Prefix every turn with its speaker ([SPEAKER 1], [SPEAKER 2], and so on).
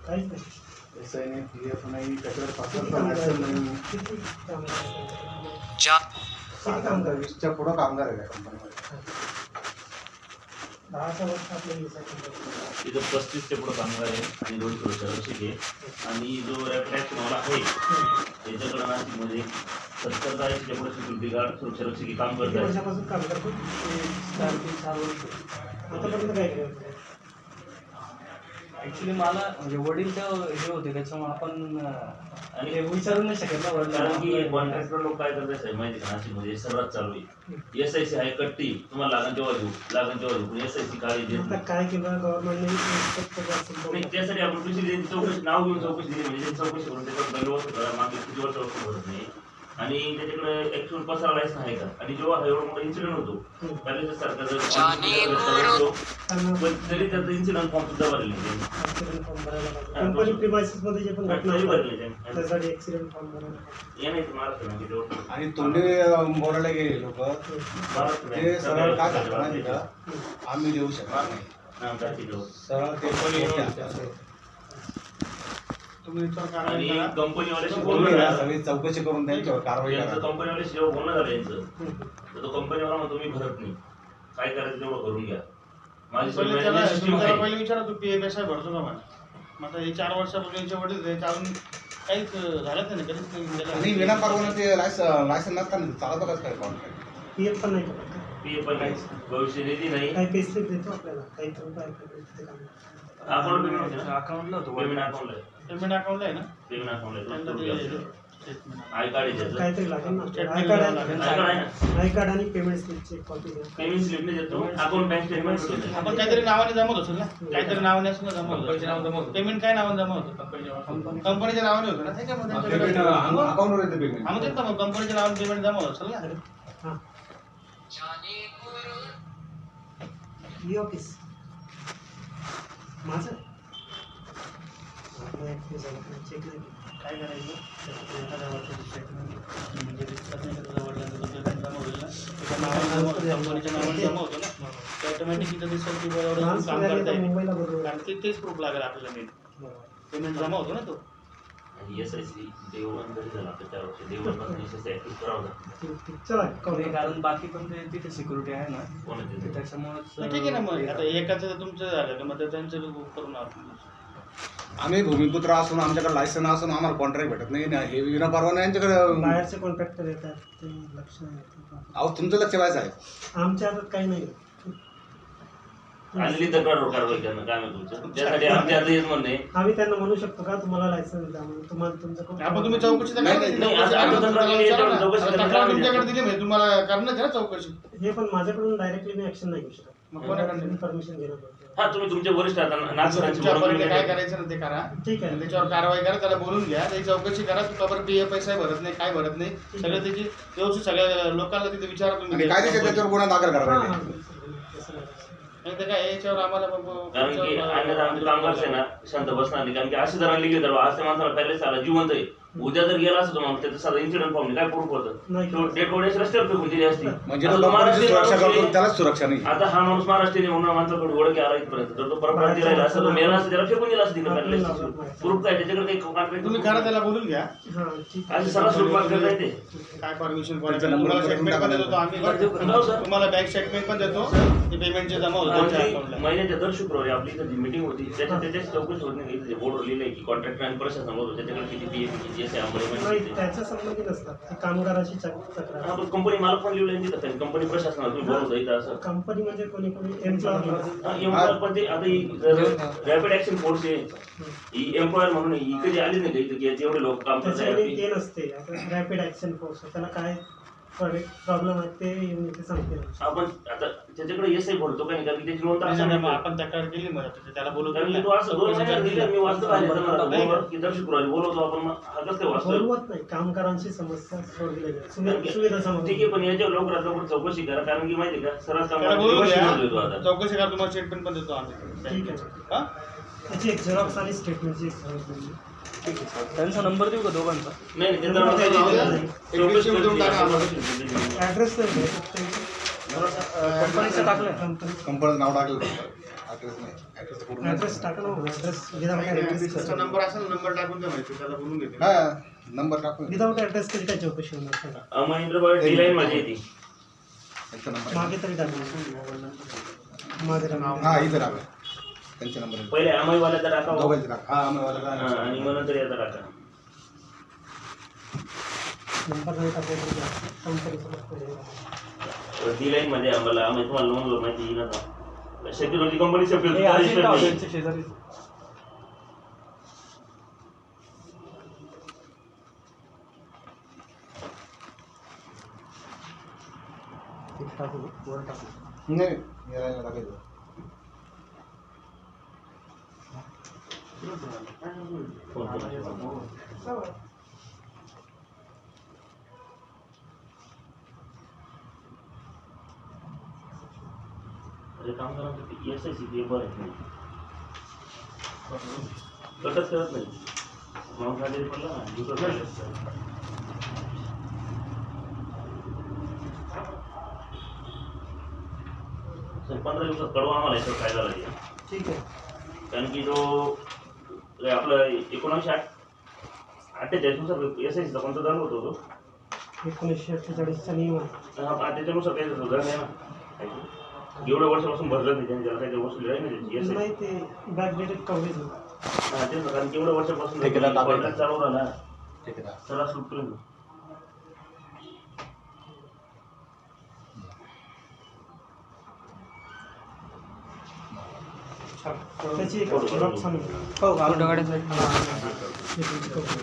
[SPEAKER 1] काहीच नाही.
[SPEAKER 2] एसआय नाही, पीएफ नाही, त्याच्यावर पासवर्ड नाही. 20च्या पुढं कामगार आहे कंपनीमध्ये.
[SPEAKER 1] 10 वर्ष आपल्याला
[SPEAKER 3] इथं 35च्या पुढं कामगार आहे आणि 2 सुरक्षारक्षक आहे. आणि जो रॅपिड मला आहे त्याच्याकडं नाशिकमध्ये 70च्या पुढं सिक्युरिटी गार्ड सुरक्षारक्षक काम करत आहे.
[SPEAKER 1] वर्षापासून काम करतो. 4 वर्ष आतापर्यंत काय केलं?
[SPEAKER 4] ॲक्च्युली मला म्हणजे वडील त्या हे होते त्याच्यामुळे आपण आणि हे विचारू नाही शकत ना वडील.
[SPEAKER 3] कारण की कॉन्ट्रॅक्टर लोक काय करतात साहेब माहिती का, नाशिकमध्ये सर्रास चालू आहे. एसआयसी आहे कट्टी, तुम्हाला लागण तेव्हा घेऊ, लागण तेव्हा घेऊ, पण एसआयसी काळी देत
[SPEAKER 1] आता काय केलं गव्हर्नमेंटने?
[SPEAKER 3] नाही. त्यासाठी आपण दुसरी चौकशी नाव घेऊन चौकशी दिली म्हणजे त्यांची चौकशी करून त्याच्यावर दंडवत मागे किती वर्ष भरत नाही. आणि त्याच्याकडे ऍक्च्युअल पसारा लायसन आहे का, आणि जेव्हा एवढा मोठा इन्सिडेंट होतो पहिले सरकार तरी त्याचा इन्सिडेंट फॉर्म सुद्धा भरले
[SPEAKER 1] कंपनी प्रिमायसेस मध्ये जे पण घटना
[SPEAKER 3] भरले
[SPEAKER 1] त्यासाठी ऍक्सिडेंट फॉर्म भरायला.
[SPEAKER 3] या नाही महाराष्ट्र
[SPEAKER 2] आणि तोंडी बोलायला गेले लोक ते सरळ काय करतात माहिती का, आम्ही देऊ शकत नाही. सरळ ते
[SPEAKER 5] तुम्ही
[SPEAKER 3] आणि कंपनीवाल्याशी
[SPEAKER 2] तुम्ही
[SPEAKER 3] बोलणं
[SPEAKER 2] ना
[SPEAKER 3] झालं,
[SPEAKER 2] सगळी चौकशी करून त्यांच्यावर कारवाई
[SPEAKER 3] यांचं
[SPEAKER 2] करा.
[SPEAKER 3] कंपनीवाल्याशी जेव्हा बोलणं झालं यांचं, तर तो कंपनीवाला म्हणतो मी भरत नाही, काय करायचं तेवढं करून घ्या. माझी सिस्टीम आहे.
[SPEAKER 5] पहिले विचारा तू PFSI भरतो का मला. मग आता हे 4 वर्षापासून यांच्या वडील आहेत, अजून काहीच झालंच नाही, कधीच नाही
[SPEAKER 2] आणि
[SPEAKER 5] गेलं.
[SPEAKER 2] विना परवाना ते लायसन नसताना चालतं कसं काय कॉन्ट्रॅक्ट?
[SPEAKER 1] पीएफ पण नाही करत का?
[SPEAKER 3] PF पण नाही, भविष्य निधी नाही.
[SPEAKER 1] काही पेस्लिप देतो आपल्याला, काही रुपये तिथे काम.
[SPEAKER 3] अकाउंट पेमेंट होते ना,
[SPEAKER 4] अकाउंटला होतो
[SPEAKER 3] पेमेंट अकाउंटला आहे,
[SPEAKER 5] पेमेंट अकाउंटला आहे ना,
[SPEAKER 3] पेमेंट अकाउंटला
[SPEAKER 5] त्यांना
[SPEAKER 3] आहे.
[SPEAKER 5] ते
[SPEAKER 3] आय कार्ड आहे त्याचं,
[SPEAKER 1] काहीतरी लागेल ना.
[SPEAKER 5] Statement
[SPEAKER 1] आय कार्ड
[SPEAKER 5] द्यावं लागेल.
[SPEAKER 3] आय कार्ड आहे ना,
[SPEAKER 1] आय कार्ड आणि पेमेंट स्लिपची कॉपी द्या.
[SPEAKER 3] पेमेंट स्लिप नाही देतो, अकाउंट बँक स्टेटमेंट देतो.
[SPEAKER 5] आपण काहीतरी नावाने जमत असेल ना, काहीतरी नावाने असेल ना जमत. पेमेंट काय नावाने जमा होतं? कंपनीच्या नावाने होतं ना त्याच्यामध्ये.
[SPEAKER 2] अकाउंटवर येते पेमेंट.
[SPEAKER 5] आम्ही तेच ना, मग कंपनीच्या नावाने पेमेंट जमा होत असेल ना.
[SPEAKER 1] हां ही ऑफिस माझं चेक नाही
[SPEAKER 5] काय करायचं त्याच्यात एखाद्या वर्षाची स्टेटमेंट म्हणजे दिसत नाही का तुझ्या वडिलांचं तो पेमेंट जमा होईल ना, त्याच्या नावाने कंपनीच्या नावाने जमा होतो ना, ते ऑटोमॅटिक तिथं दिसेल की एवढं काम करताय.
[SPEAKER 1] मुंबईला बरोबर.
[SPEAKER 5] कारण तेच प्रूफ लागेल आपल्याला मेन पेमेंट जमा होतो ना तो.
[SPEAKER 3] आणि एसआयसी देवळण जरी झाला तर 4 वर्ष देवळपासून एसआयसी ऍक्टिव्ह करावं लागतं.
[SPEAKER 1] पिक्चर आहे
[SPEAKER 4] कारण बाकी पण ते तिथे सिक्युरिटी आहे ना,
[SPEAKER 3] कोणाचे
[SPEAKER 4] त्याच्यामुळे
[SPEAKER 5] ठीक आहे ना. मग आता एकाचं तुमचं झालं का, मग त्यांचं करून आपण
[SPEAKER 2] आम्ही भूमिपुत्र असून आमच्याकडे लायसन असून आम्हाला कॉन्ट्रॅक्ट भेटत नाही ना. हे विना परवाना यांच्याकडे.
[SPEAKER 1] बाहेरचे कॉन्ट्रॅक्टर येतात ते लक्ष नाही देत.
[SPEAKER 2] अहो तुमचं लक्ष व्हायचं आहे.
[SPEAKER 1] आमच्या हातात काही नाही.
[SPEAKER 3] आलेली तक्रार कारवाई करणं काम आहे तुमचं, त्यासाठी आमच्या आता हेच म्हणणं आहे.
[SPEAKER 1] आम्ही त्यांना म्हणू शकतो का तुम्हाला लायसन्स द्या म्हणून, तुम्हाला तुमचं
[SPEAKER 5] आपण तुम्ही चौकशी तर
[SPEAKER 2] नाही,
[SPEAKER 5] करा.
[SPEAKER 2] नाही,
[SPEAKER 3] नाही, आता आता तक्रार केली याच्यावर चौकशी करायला
[SPEAKER 5] तक्रार
[SPEAKER 3] लावली.
[SPEAKER 5] तुमच्याकडे दिली म्हणजे तुम्हाला करणार ना चौकशी.
[SPEAKER 1] हे पण माझ्याकडून डायरेक्टली मी ऍक्शन नाही घेऊ शकत.
[SPEAKER 5] मग कोणाकडे
[SPEAKER 1] परमिशन घेणं पडतं.
[SPEAKER 3] हा तुम्ही तुमच्या वरिष्ठ आता नागरिकांची
[SPEAKER 5] तुमच्यापर्यंत काय
[SPEAKER 3] बोलून
[SPEAKER 5] करायचं ना ते करा.
[SPEAKER 1] ठीक आहे.
[SPEAKER 5] त्याच्यावर कारवाई करा, त्याला बोलून घ्या, त्याची चौकशी करा. तू खबर PFSI भरत नाही, काय भरत नाही, सगळं त्याची व्यवस्थित सगळ्या लोकांना तिथे विचारा
[SPEAKER 2] आणि
[SPEAKER 5] तुम्ही.
[SPEAKER 2] कायदेशीर त्याच्यावर गुन्हा दाखल
[SPEAKER 1] हां,
[SPEAKER 2] करावा
[SPEAKER 1] हां,
[SPEAKER 2] लागेल.
[SPEAKER 1] तसं नाही.
[SPEAKER 5] नाही तर काय याच्यावर आम्हाला
[SPEAKER 3] कारण की अन्यथा आमचे कामगार आहे ना शांत बसणार नाही. कारण की असे जरा लिहिले तर आज त्या माणसाला पहिलेच आला जिवंत आहे, उद्या जर गेला असतो माणूस त्याचं साधा इन्सिडेंट फॉर्म काय प्रूफ होतं,
[SPEAKER 1] नाही.
[SPEAKER 3] डेड बॉडीज रस्त्यावर फेकून दिली असती.
[SPEAKER 2] म्हणजे
[SPEAKER 3] आता
[SPEAKER 2] तो
[SPEAKER 3] तो
[SPEAKER 2] कंपनीची
[SPEAKER 3] महाराष्ट्रीयन
[SPEAKER 2] सुरक्षा
[SPEAKER 3] माणूस
[SPEAKER 2] करतो
[SPEAKER 3] आहे.
[SPEAKER 2] त्यालाच सुरक्षा नाही.
[SPEAKER 3] आता हा माणूस महाराष्ट्रीयन म्हणून माणसाकडे ओळख आला इथपर्यंत, तर तो परप्रांती राहिला असं तो मेला असं त्याला फेकून दिला असं प्रूफ काय त्याच्याकडे काही कॉन्ट्रॅक्ट
[SPEAKER 5] तुम्ही करा, त्याला बोलून घ्या.
[SPEAKER 1] हां, ठीक
[SPEAKER 3] असे सर्व स्वरूपात करता येते.
[SPEAKER 5] काय परमिशन
[SPEAKER 2] त्यांचा नंबर
[SPEAKER 5] स्टेटमेंट पण देतो आम्ही, तुम्हाला बँक स्टेटमेंट पण देतो, ते पेमेंटचे जमा होतात अकाउंटला.
[SPEAKER 3] महिन्याच्या दर शुक्रवारी आपली इथं जी मीटिंग होती त्याच्यात चौकशी होत नाही. इथे बोर्डवर लिहिलंय की कॉन्ट्रॅक्टर आणि प्रशासन होतं त्याच्याकडे किती PF किती एसआय
[SPEAKER 1] नाही.
[SPEAKER 3] अंमली
[SPEAKER 1] त्याच्या संबंधी नसतात ते कामगाराशी तक्रार.
[SPEAKER 3] आपण कंपनी मला पण लिहिलंय तिथं कंपनी प्रशासनाला तुम्ही बोलवता इथं असं
[SPEAKER 1] कंपनी म्हणजे कोणी कोणी एम्प्लॉयर.
[SPEAKER 3] एम्प्लॉयर पण ते आता रॅपिड ऍक्शन फोर्स आहे ही एम्प्लॉयर म्हणून ही कधी आली नाही का इथं की एवढे लोक काम
[SPEAKER 1] त्याच्यामध्ये
[SPEAKER 3] करतात.
[SPEAKER 1] ते नसते. आता रॅपिड ऍक्शन फोर्स त्याला काय प्रॉब्लेम आहे ते येऊन इथे सांगते.
[SPEAKER 3] आपण आता त्याच्याकडे एसआय भरतो का नाही कारण की त्याची नोंद असं
[SPEAKER 5] मग
[SPEAKER 3] नाही.
[SPEAKER 5] आपण तक्रार केली, मग त्याला बोलू
[SPEAKER 3] कारण की तो असं 2 महिन्यात दिलं मी वाचतो की दर शुक्रवारी बोलवतो आपण मग हा कसं काय वाचतोय.
[SPEAKER 1] बोलवत नाही, कामगारांची समस्या सोडली जाईल. सुविधा समज
[SPEAKER 3] ठीक आहे पण याच्यावर लवकरात लवकर चौकशी करा कारण की माहिती का सर्रास
[SPEAKER 5] त्याला बोलू घ्या,
[SPEAKER 3] काम आता
[SPEAKER 5] चौकशी करा, तुम्हाला स्टेटमेंट पण देतो आम्ही.
[SPEAKER 1] ठीक आहे.
[SPEAKER 5] हा
[SPEAKER 1] त्याची एक झेरॉक्स आणि स्टेटमेंटची एक झेरॉक्स म्हणजे
[SPEAKER 4] ठीक आहे सर. त्यांचा नंबर देऊ का दोघांचा?
[SPEAKER 3] नाही नाही, त्यांना चौकशी
[SPEAKER 5] देऊन टाका आम्हाला.
[SPEAKER 1] ॲड्रेस नाही.
[SPEAKER 4] कंपनीचं टाकलंय.
[SPEAKER 2] कंपनीचं नाव टाकलं ॲड्रेस नाही ॲड्रेस पूर्ण
[SPEAKER 1] ॲड्रेस टाका ना ॲड्रेस विदाउट ॲड्रेस
[SPEAKER 2] नंबर असेल नंबर टाकून द्या माहिती त्याला बोलून घेते हां नंबर टाकून
[SPEAKER 1] विदाउट ॲड्रेस कधी काय चौकशी होणार सांगा
[SPEAKER 3] महेंद्रबाग डी लाईन मध्ये येते.
[SPEAKER 2] त्यांचा नंबर
[SPEAKER 1] मागे तरी टाकलं मागे टाका
[SPEAKER 2] हां इथं टाका त्यांचा नंबर
[SPEAKER 3] पहिले अमईवाल्याचा टाका
[SPEAKER 2] दोघांचे टाका हां आम्हाला
[SPEAKER 3] आणि मग नंतर याचा टाका.
[SPEAKER 1] नंबर नाही टाकायचा कंपनीचं
[SPEAKER 3] डी लाईन मध्ये आम्हाला तुम्हाला नोंद माहिती ना शेती कंपनी
[SPEAKER 4] हे अजिंठा
[SPEAKER 3] सेपरेट
[SPEAKER 4] हॉटेलच्या शेजारी.
[SPEAKER 1] टाकू वर टाकू
[SPEAKER 2] नाही यायला टाकायचं
[SPEAKER 3] काम करा एस आय सी बरं आहे कटच करत नाही मग खाली पडला ना दुसरं सर 15 दिवसात कळवा आम्हाला याच्यावर काय झालं आहे.
[SPEAKER 1] ठीक आहे
[SPEAKER 3] कारण की जो आपलं 1948 नुसार एस आय सीचा कोणता दर होतो तो
[SPEAKER 1] 1948चा नियम आहे.
[SPEAKER 3] त्याच्यानुसार काही दर नाही ना एवढ्या वर्षापासून भरलं नाही त्यांनी त्याला काही वस्तू आहे ना त्याची एस
[SPEAKER 1] नाही ते बॅकडेटेड कव्हरेज
[SPEAKER 3] हां तेच ना कारण की एवढ्या वर्षापासून
[SPEAKER 2] ठेकेदार टाकायचा.
[SPEAKER 3] चालू राहिला
[SPEAKER 2] ठीक आहे
[SPEAKER 3] त्याला सुटपर्यंत
[SPEAKER 1] त्याची एक लॉक सांगितलं
[SPEAKER 4] हो, फोटो काढायसाठी.
[SPEAKER 1] हे तुमची कंपनी.